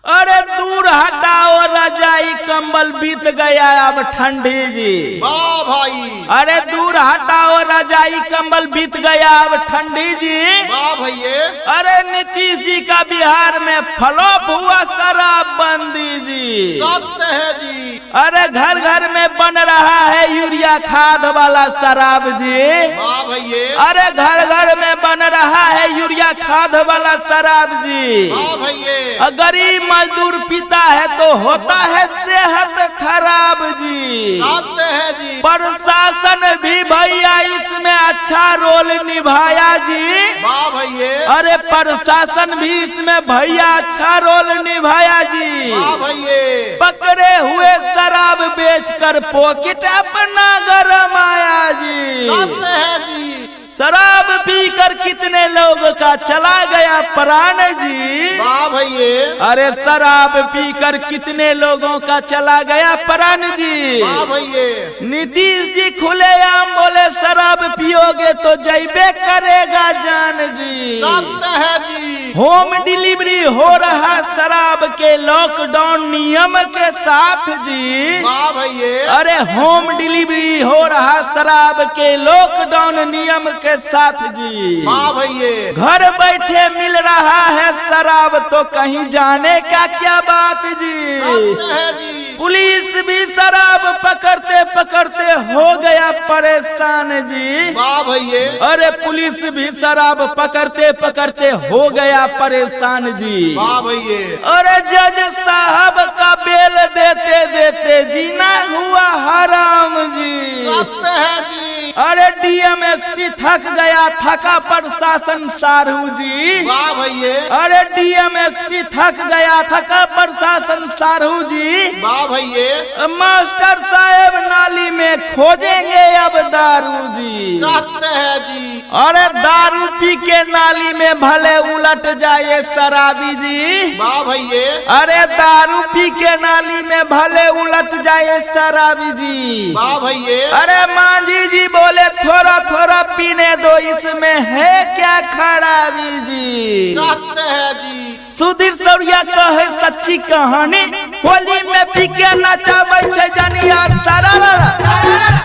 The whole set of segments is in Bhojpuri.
अरे दूर हटाओ रजाई कंबल बीत गया अब ठंडी जी। वाह भाई। अरे दूर हटाओ रजाई कंबल बीत गया अब ठंडी जी। वाह भैया। अरे नीतीश जी का बिहार में फ्लॉप हुआ शराबबंदी जी। सत्य है जी। अरे घर घर में बन रहा है यूरिया खाद वाला शराब जी। वाह भैया। अरे घर घर में बन रहा है यूरिया खाद वाला शराब जी। वाह भैया। गरीब मजदूर पीता है तो होता है सेहत खराब जी। सत्य है जी। प्रशासन भी भैया इसमें अच्छा रोल निभाया जी। वाह भैया। अरे प्रशासन भी इसमें भैया अच्छा रोल निभाया जी। वाह भैया। पकड़े हुए शराब बेचकर पॉकेट अपना गरमाया जी। सत्य है जी। शराब पीकर कितने लोगों का चला गया प्राण जी। वाह भैया। अरे शराब पीकर कितने लोगों का चला गया प्राण जी। वाह भैया। नीतीश जी खुलेआम बोले शराब पियोगे तो जैबे करेगा जान जी। सत्य है जी। होम डिलीवरी हो रहा शराब के लॉकडाउन नियम के साथ जी। वाह भैया। अरे होम डिलीवरी हो रहा शराब के लॉकडाउन नियम के साथ जी। वाह भैया। घर बैठे मिल रहा है शराब तो कहीं जाने का क्या बात जी। सत्य है जी। पुलिस भी शराब पकड़ते पकड़ते हो गया परेशान जी। वाह भैया। अरे पुलिस भी शराब पकड़ते पकड़ते हो गया परेशान जी। वाह भैया। अरे जज साहब का बेल देते देते जीना हुआ हराम जी। सत्य है जी। अरे डीएमएसपी थक गया थका प्रशासन सारू जी। वाह भैया। अरे डीएमएसपी थक गया थका प्रशासन सारू जी। वाह भैया। मास्टर साहेब नाली में खोजेंगे अब दारू जी। सत्य है जी। अरे दारू पी के नाली में भले उलट जाए शराबी जी। वाह भैया। अरे दारू पी के नाली में भले उलट जाए शराबी जी। वाह भैया। अरे मांझी जी बोले थोड़ा थोड़ा पीने दो इसमें है क्या खराबी जी। सत्य है जी। सुधीर सौरिया कहे सच्ची कहानी होली में पी के नचावे छै जानी यार सरारा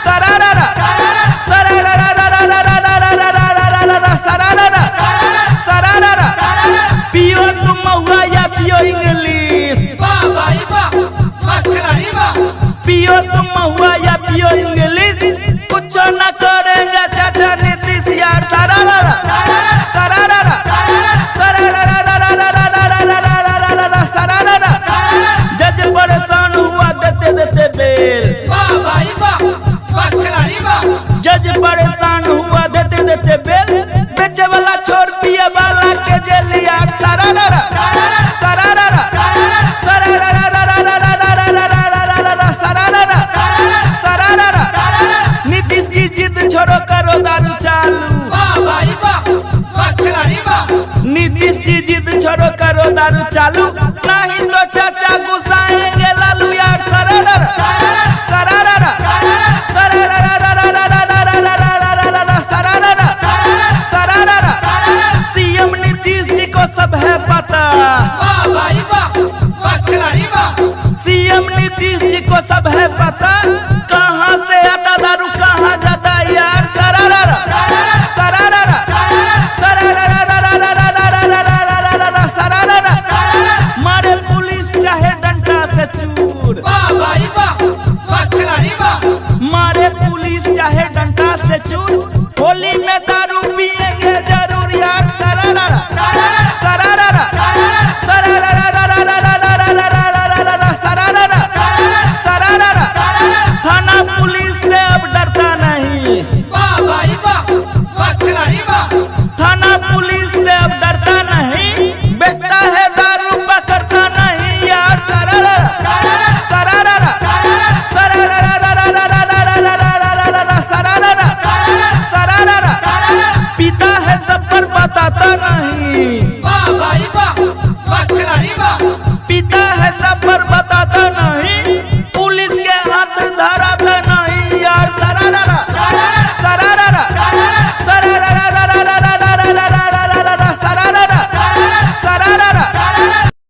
सरारा सरारा पियो तुम महुआ या पियो इंग्लिश। वाह भाई वाह। वाह खिलाड़ी वाह। पियो तुम महुआ या पियो इंग्लिश कुछ न करेंगे चाचा नीतीश यार सरारा सरारा जज परेशान हुआ देते देते बेल। वाह भाई वाह। वाह खिलाड़ी वाह। जज परेशान हुआ देते देते बेल। बेचे वाला छोड़ पिए वाला के जेल यार सरारा सरारा सरारा नीतीश जी जिद छोड़ो करो दारू चालू। वाह भाई वाह। वाह खिलाड़ी वाह। नीतीश जी जिद छोड़ो करो दारू चालू नहीं तो चाचा गुस्साएंगे लालू यार सरारा सरारा सरारा सीएम नीतीश जी को सब है पता। वाह भाई वाह। वाह खिलाड़ी वाह। सीएम नीतीश जी को सब है पता कहाँ से आता दारू कहाँ जाता यार सरारा सरारा मारे पुलिस चाहे डंडा से चूर। वाह भाई वाह। वाह खिलाड़ी वाह। मारे पुलिस चाहे डंडा से चूर होली में दारू पिएंगे जरूर यार सरारा सरारा सरारा थाना पुलिस से अब डरता नहीं। वाह भाई वाह। वाह खिलाड़ी वाह। थाना पुलिस से अब डरता नहीं बेचता है दारू पकड़ता नहीं यार सरारा सरारा सरारा पीता है सब पर बताता नहीं। वाह भाई वाह। वाह खिलाड़ी वाह। पीता